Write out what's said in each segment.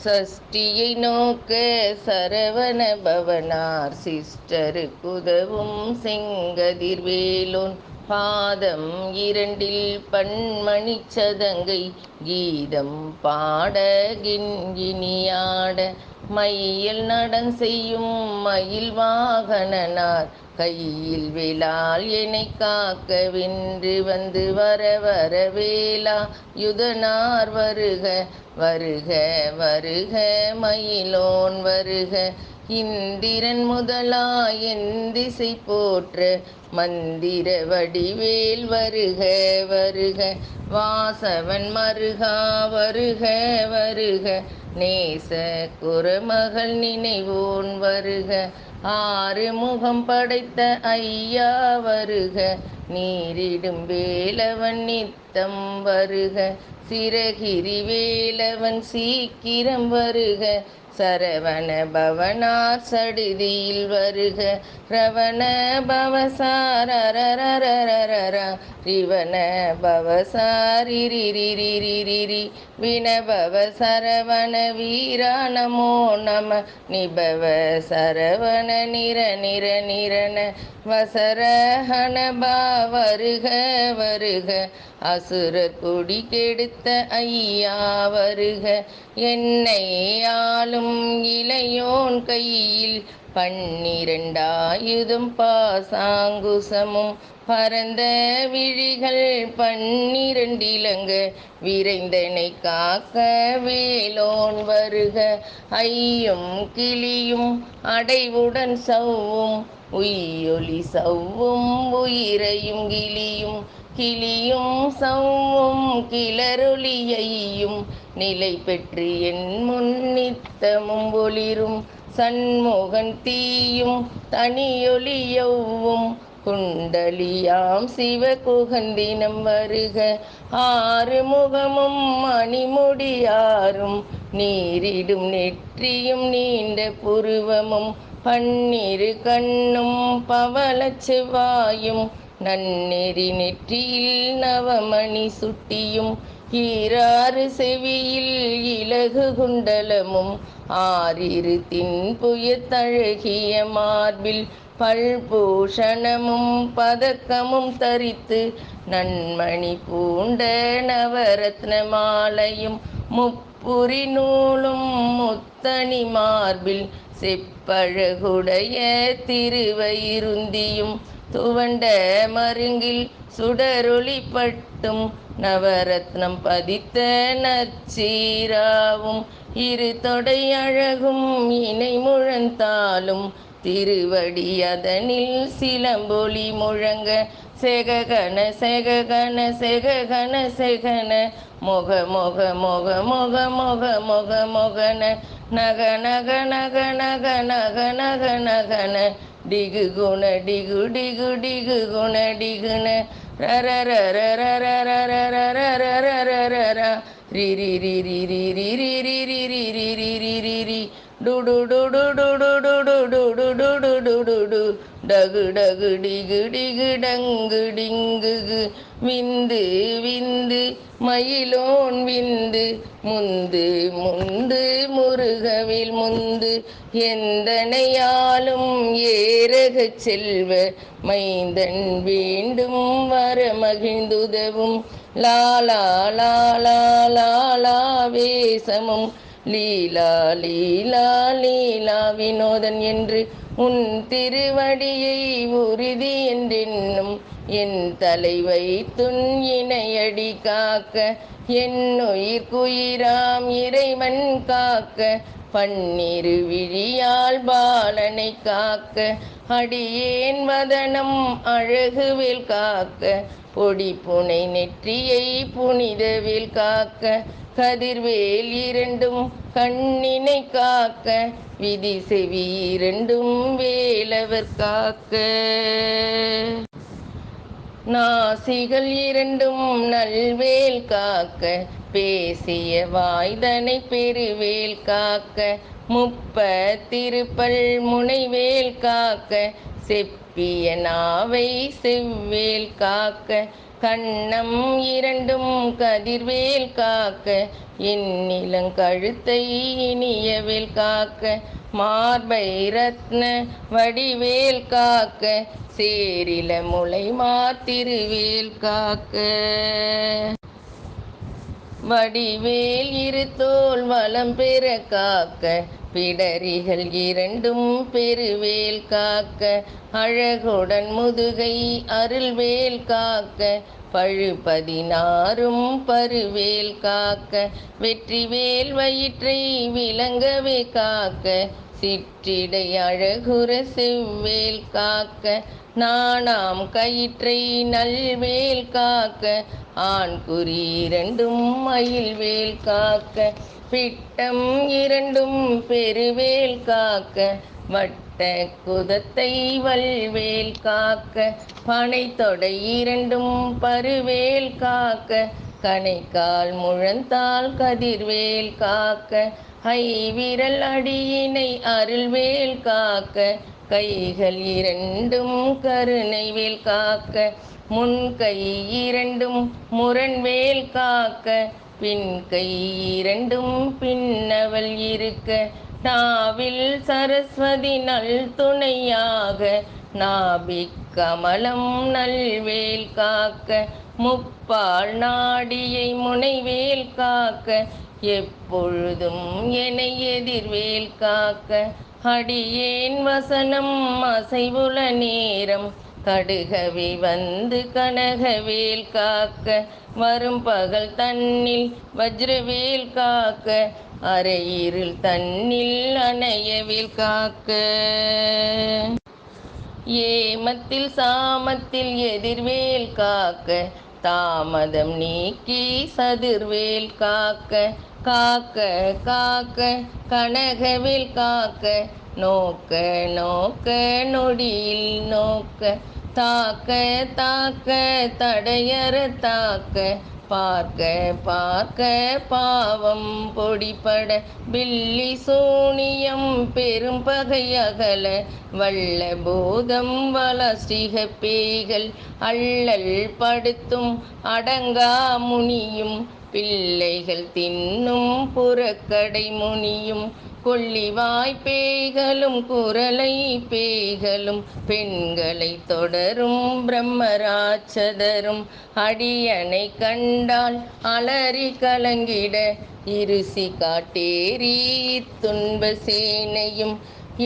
சஷ்டியை நோக்க சரவண பவனார் சிஸ்டருக்குதவும் செங்கதிர்வேலோன் பாதம் இரண்டில் பன்மணிச் சதங்கை கீதம் பாட கிண்கிணியாட மையல் நடன் செய்யும் மயில் வாகனனார் கையில் வேலால் என்னை காக்க வென்று வந்து வர வர வேலா யுதனார் வருக வருக வருக மயிலோன் வருக இந்திரன் முதலாய் எந்திசை போற்ற மந்திர வடிவேல் வருக வருக வாசவன் மருகா வருக வருக நேச குரமகள் நினைவோன் வருக ஆறு முகம் படைத்த ஐயா வருக நீரிடும் வேலவன் நித்தம் வருக சிரகிரி வேலவன் சீக்கிரம் வருக சரவண பவனார் சடுதியில் வருக ரவண பவசாரரரரரரரா ரிவண பவசாரிரிரிரிரிரிரி வினபவ சரவண வீரா நமோ நம நிபவ சரவண நிர நிர நிரண வசரஹணபா வருக வருக அசுர கொடி கெடுத்த ஐயா வருக என்னை ஆளும் இளையோன் கையில் 12 பாசாங்குசமும் பரந்த விழிகள் 12 இலங்க விரைந்தனை காக்க வேலோன் வருக ஐயும் கிளியும் அடைவுடன் சவ்வும் உய்யொலி சவ்வும் உயிரையும் கிளியும் கிளியும் சவ்வும் கிளரொளியையும் நிலை பெற்று என் முன் நித்தமும் ஒளிரும் சண்முகன் தீயும் தனியொலியவும் குண்டலியாம் சிவகுகந்தினம் வருக ஆறு முகமும் மணிமுடியாரும் நீரிடும் நெற்றியும் நீண்ட புருவமும் 12 கண்ணும் பவளச் செவ்வாயும் நன்னெறி நெற்றியில் நவமணி சுட்டியும் ஈராறு செவியில் இலகு குண்டலமும் ஆறிரு தின்புயத்தழகிய மார்பில் பல்பூஷணமும் பதக்கமும் தரித்து நன்மணி பூண்ட நவரத்ன மாலையும் முப்புரி நூலும் முத்தணி மார்பில் செப்பழகுடைய திருவயிருந்தியும் துவண்ட மருங்கில் சுடரொளி பட்டும் நவரத்னம் பதித்த நற்சீராவும் இரு தொடை அழகும் இணை முழந்தாலும் திருவடி அதனில் சிலம்பொலி முழங்க செககன செககன செககன செகன மொக மொக மொக மொக மொக மொக மொகன நக நக நக நக நக நக நகன டிகு குண டிகு டிகு டிகு குண டிகுன ரர ரர ரர ரர ரர ரர ரர ரி ரி ரி ரி ரி ரி ரி ரி ரி ரி ரி ரி ரி ரி ரி டு டு டு டு டு டு டு டு டு டு டு டு டு டு டு டகு டகு டிகு டிகு டங்கு டிங்குகு விந்து விந்து மயிலோன் விந்து முந்து முந்து முருகவில் முந்து எந்தனையாலும் ஏரகச் செல்வ மைந்தன் வேண்டும் வர மகிழ்ந்துதவும் லாலா லாலா லாலா வேசமும் லீலா லீலா லீலா வினோதன் என்று உன் திருவடியை உறுதி என்றென்னும் என் தலை வைத்துன் இணையடி காக்க என்னுயிர்க்குயிராம் இறைவன் காக்க 12 விழியால் பாலனை காக்க அடியேன் வதனம் அழகுவேல் காக்க பொடி புனை நெற்றியை புனிதவேல் காக்க கதிர்வேல் இரண்டும் கண்ணினை காக்க விதி செவி இரண்டும் வேலவர் காக்க நாசிகள் இரண்டும் நல்வேல் காக்க பேசிய வாய்தனை பெருவேல் காக்க திருப்பல் முனைவேல் காக்க செப்பிய நாவை செவ்வேல் காக்க, கன்னம் இரண்டும் கதிர்வேல் காக்க, எண்ணிலங்கழுத்தை இனியவேல் காக்க, மார்பை ரத்ன வடிவேல் காக்க, சேரில முலைமார் திருவேல் காக்க. வடிவேல் இருத்தோள் வலம் பெற காக்க, பிடரிகள் இரண்டும் பெருவேல் காக்க, அழகுடன் முதுகை அருள்வேல் காக்க, பழு 16 பருவேல் காக்க, வெற்றிவேல் வயிற்றை விளங்கவே காக்க, சிற்றிடை அழகுற செவ்வேல் காக்க, நாணாம் கயிற்றை நல்வேல் காக்க, ஆண்குறி இரண்டும் மயில்வேல் காக்க, பிட்டம் இரண்டும் பெருவேல் காக்க, வட்ட குதத்தை வல்வேல் காக்க, பனைத்தொடை இரண்டும் பருவேல் காக்க, கணைக்கால் முழந்தாள் கதிர்வேல் காக்க, ஐவிரல் அடியினை அருள்வேல் காக்க, கைகள் இரண்டும் கருணைவேல் காக்க, முன்கை இரண்டும் முரண்வேல் காக்க, பின்கை இரண்டும் பின்னவள் இருக்க, நாவில் சரஸ்வதி நல் துணையாக, நாபிக் கமலம் நல்வேல் காக்க, முப்பால் நாடியை முனைவேல் காக்க, எப்பொழுதும் என்னை எதிர்வேல் காக்க, அடியேன் வசனம் அசைவுல நேரம், கடுகவே வந்து கனகவேல் காக்க, வரும் பகல் தன்னில் வஜ்ரவேல் காக்க, அரையிருள் தன்னில் அணையவேல் காக்க, ஏமத்தில் சாமத்தில் எதிர்வேல் காக்க, தாமதம் நீக்கி சதுர்வேல் காக்க, காக்க காக்க கனகவேல் காக்க, நோக்க நோக்க நொடியில் நோக்க, தாக்க தாக்க தடையற தாக்க, பார்க்க பார்க்க பாவம் பொடிபட, பில்லி சூனியம் பெரும் பகை அகல, வல்ல பூதம் வலஸ்டிக பேய்கள் அல்லல் படுத்தும் அடங்கா முனியும், பிள்ளைகள் தின்னும் புறக்கடை முனியும், கொள்ளிவாய் பேய்களும் குரலை பேய்களும், பெண்களை தொடரும் பிரம்மராட்சதரும், அடியனை கண்டால் அலறி கலங்கிட, இருசி காட்டேரி துன்ப சேனையும்,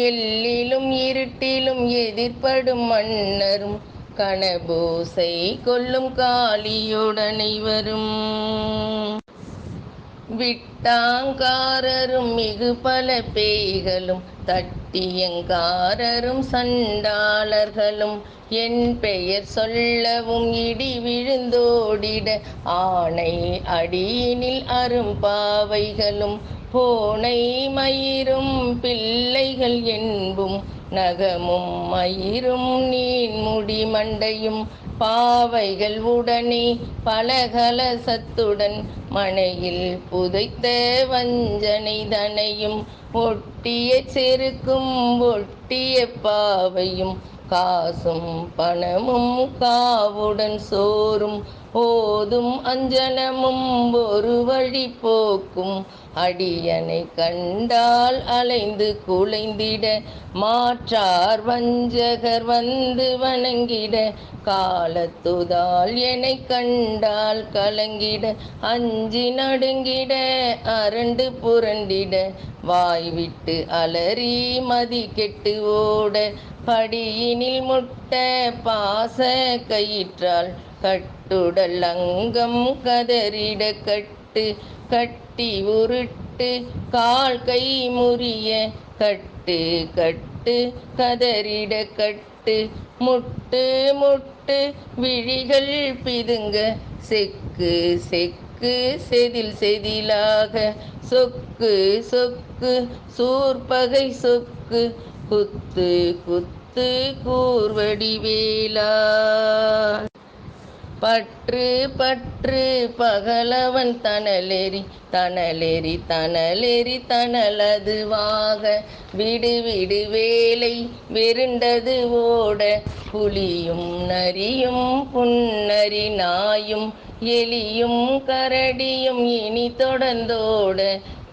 எல்லிலும் இருட்டிலும் எதிர்ப்படும் மன்னரும், கணபூசை கொள்ளும் காளியுடனை வரும், விட்டாங்காரரும் மிகு பல பேய்களும், தட்டியங்காரரும் சண்டாளர்களும், என் பெயர் சொல்லவும் இடி விழுந்தோடிட, ஆணை அடியினில் அரும்பாவைகளும், பூனை மயிரும் பிள்ளைகள் என்பும், நகமும் மயிரும் நீன்முடி மண்டையும், பாவைகள் உடனே பலகலசத்துடன், மனையில் புதைத்த வஞ்சனை தனையும், ஒட்டிய செருக்கும் ஒட்டிய பாவையும், காசும் பணமும் காவுடன் சோறும், ஓதும் அஞ்சனமும் ஒரு வழி போக்கும், அடியனை கண்டால் அலைந்து குலைந்திட, மாற்றார் வஞ்சகர் வந்து வணங்கிட, காலத்துதால் என்னை கண்டால் கலங்கிட, அஞ்சி நடுங்கிட அரண்டு புரண்டிட, வாய்விட்டு அலறி மதி கெட்டு ஓட, படியினில் முட்ட பாச கயிற்றால் கட்டுடல் அங்கம் கதறிட, கட்டு கட்டி உருட்டு கால் கை முறிய, கட்டு கட்டு கதறிட கட்டு, முட்டு முட்டு விழிகள் பிதுங்க, செக்கு செக்கு செதில் செதிலாக, சொக்கு சொக்கு சூர்பகை சொக்கு, குத்து குத்து கூர்வடி வேலா. பற்று பற்று பகலவன் தனலெறி தனலெறி தனலெறி தனலதுவாக விடு விடு வேலை வெருண்டது ஓட புலியும் நரியும் புன்னரி நாயும் எலியும் கரடியும் இனி தொடர்ந்தோட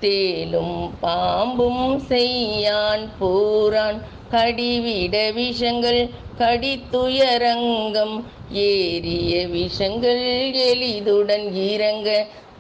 தேலும் பாம்பும் செய்யான் பூரான் கடிவிட விஷங்கள் கடித்துயரங்கம் ஏறிய விஷங்கள் எளிதுடன் இறங்க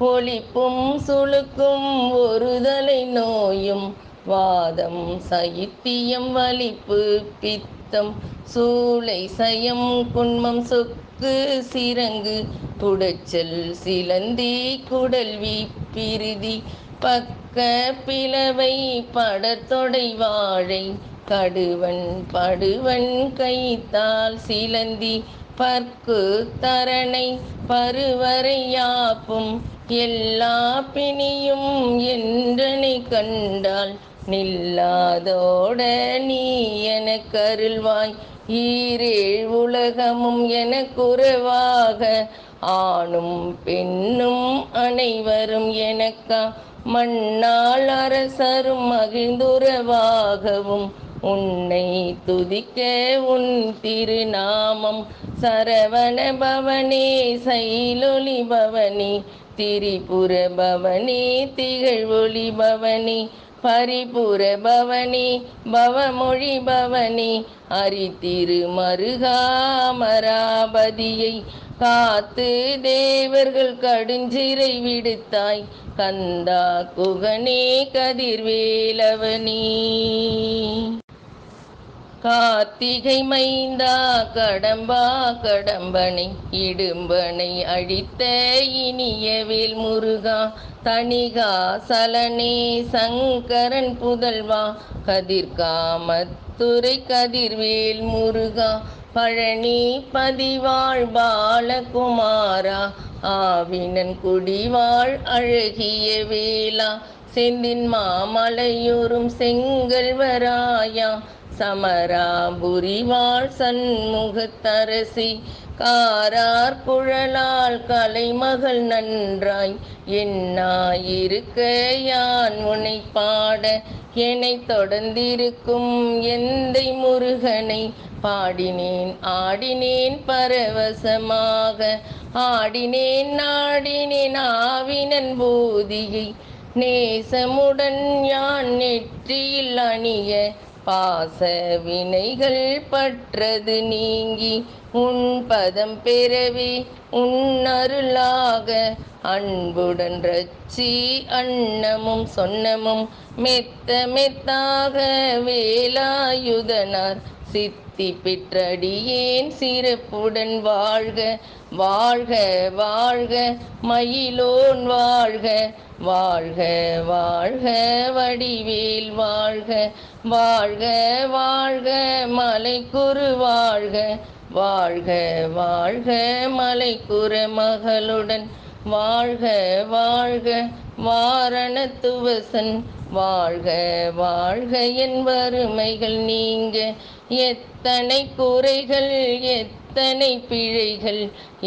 ஒளிப்பும் சுளுக்கும் ஒருதலை நோயும் வாதம் சைத்தியம் வலிப்பு பித்தம் சூளை சயம் குன்மம் சொக்கு சிரங்கு புடைச்சல் சிலந்தி குடல்வி பிரிதி பக்க பிளவை படத்தொடை வாழை கடுவன் படுவன் கைத்தால் சிலந்தி பற்கு தரணை பருவரை யாப்பும் எல்லா பிணியும் என்றனை கண்டால் நில்லாதோட நீ எனக்கு அருள்வாய் ஈரேழ் உலகமும் எனக்குறவாக ஆணும் பெண்ணும் அனைவரும் எனக்கா மண்ணாள் அரசரும் மகிழ்ந்துறவாகவும் உன்னை துதிக்க உன் திருநாமம் சரவண பவனே சைலொலி பவனி திரிபுர பவனி திகழ்வொளி பவனி பரிபுர பவனி பவமொழி பவனி அரிதிரு மருகாமராபதியை காத்து தேவர்கள் கடுஞ்சிறை விடுத்தாய் கந்தா குகனே கதிர்வேலவனி கார்த்திகை மைந்தா கடம்பா கடம்பனை இடும்பனை அழித்த இனியவேல் முருகா தணிகா சலனே சங்கரன் புதல்வா கதிர்காமத்துறை கதிர்வேல் முருகா பழனி பதிவாழ் பாலகுமாரா ஆவினன் குடிவாழ் அழகிய வேளா செந்தின் மாமலையூரும் செங்கல்வராயா சமராபுரிவாழ் சண்முகத்தரசி காரார் குழலால் கலைமகள் நன்றாய் என்னாயிருக்க யான் உனை பாட என்னை தொடர்ந்திருக்கும் எந்தை முருகனை பாடினேன் ஆடினேன் பரவசமாக ஆடினேன் நாடினேன் ஆவினன் பூதியை நேசமுடன் யான் நெற்றியில் அணிய பாச வினைகள் பற்றது நீங்கி உன் பதம் பெறவே உன் அருளாக அன்புடன் ரட்சி அன்னமும் சொன்னமும் மெத்த மெத்தாக வேலாயுதனார் சித்தி பெற்றடியேன் சிறப்புடன் வாழ்க வாழ்க வாழ்க மயிலோன் வாழ்க வாழ்க வாழ்க வடிவேல் வாழ்க வாழ்க வாழ்க மலைக்குரு வாழ்க வாழ்க வாழ்க மலைக்குற மகளுடன் வாழ்க வாழ்க வாரணத்துவசன் வாழ்க வாழ்க என் வறுமைகள் நீங்க எத்தனை குறைகள் எத்தனை பிழைகள்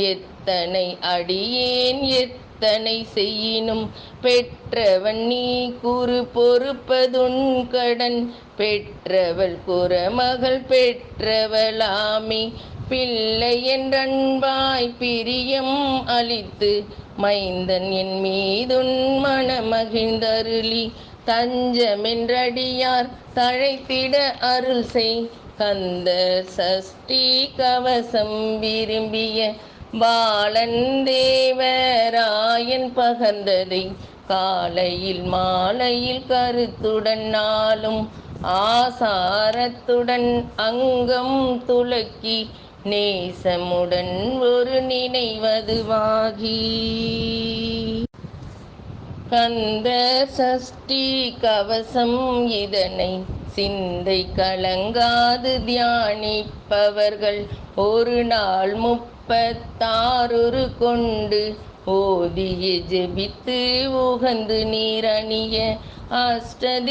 எத்தனை அடியேன் எத்தனை செய்யினும் பெற்றவன் நீ கூறு பொறுப்பதுன் கடன் பெற்றவள் குறமகள் பெற்றவளாமே பிள்ளை என்றன்பாய் பிரியம் அளித்து மைந்தன் என் மீதுன் மனமகிழ்ந்தருளி தஞ்சமென்றடியார் தழைத்திட அருள் செய் கந்த சஷ்டி கவசம் விரும்பிய பாலன் தேவராயன் பகர்ந்ததை காலையில் மாலையில் கருத்துடன் நாளும் ஆசாரத்துடன் அங்கம் துலக்கி நேசமுடன் ஒரு நினைவதுவாகி கந்த சஷ்டி கவசம் இதனை சிந்தை கலங்காது தியானிப்பவர்கள் ஒரு நாள் 36 கொண்டு ஓதிய ஜெபித்து உகந்து நீரணிய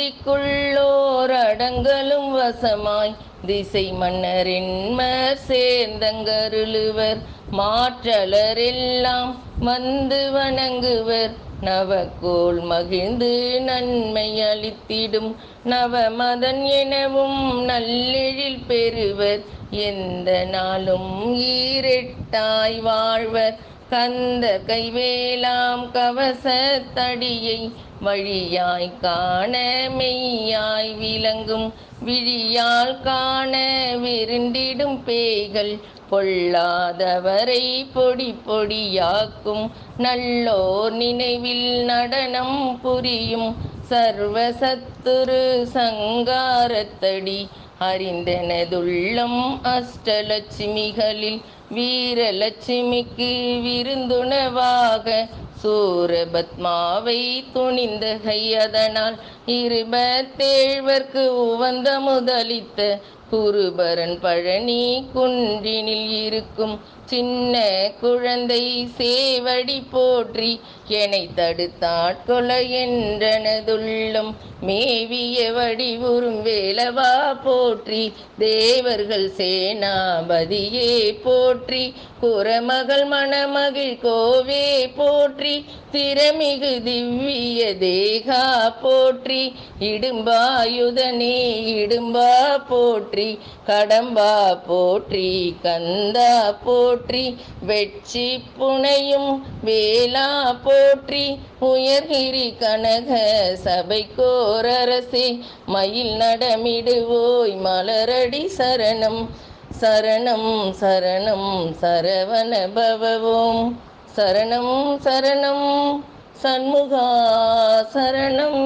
அஷ்டதிக்குள்ளோர் அடங்கலும் வசமாய் திசை மன்னரென்மர் சேர்ந்தங்கருளுவர் மாற்றலரெல்லாம் வந்து வணங்குவர். நவக்கோள் மகிழ்ந்து நன்மை அளித்திடும் நவமதன் எனவும் நல்லெழில் பெறுவர். எந்த நாளும் ஈரெட்டாய் வாழ்வர். கந்த கைவேலாம் கவசத்தடியை வழியாய் காண மெய்யாய் விளங்கும். விழியால் காண விருண்டிடும் பேய்கள் பொல்லாதவரை பொடி பொடியாக்கும். நல்லோர் நினைவில் நடனம் புரியும் சர்வசத்துரு சங்காரத்தடி. அறிந்தனதுள்ளம் அஷ்டலட்சுமிகளில் வீரலட்சுமிக்கு விருந்துணவாக சூரபத்மாவை துணிந்த கையதனால் இருபத்தேழ்வர்க்கு உவந்த முதலித்த குருபரன் பழனி குன்றினில் இருக்கும் சின்ன குழந்தை சேவடி போற்றி. என்னை தடுத்தாட்கொல என்றனதுள்ளம் மேவிய வடிவுறும் வேலவா போற்றி. தேவர்கள் சேனாபதியே போற்றி. குரமகள் மணமகிழ் கோவே போற்றி. திறமிகு திவ்ய தேகா போற்றி. இடும்பாயுதனே இடும்பா போற்றி. கடம்பா போற்றி. கந்தா போற்றி. வெட்சி புனையும் வேலா போற்றி. உயர்கிரி கனக சபைக்கோரரசே மயில் நடமிடுவோய் மலரடி சரணம். சரணம் சரணம் சரவண பவவோம். சரணம் சரணம் சண்முகா சரணம்.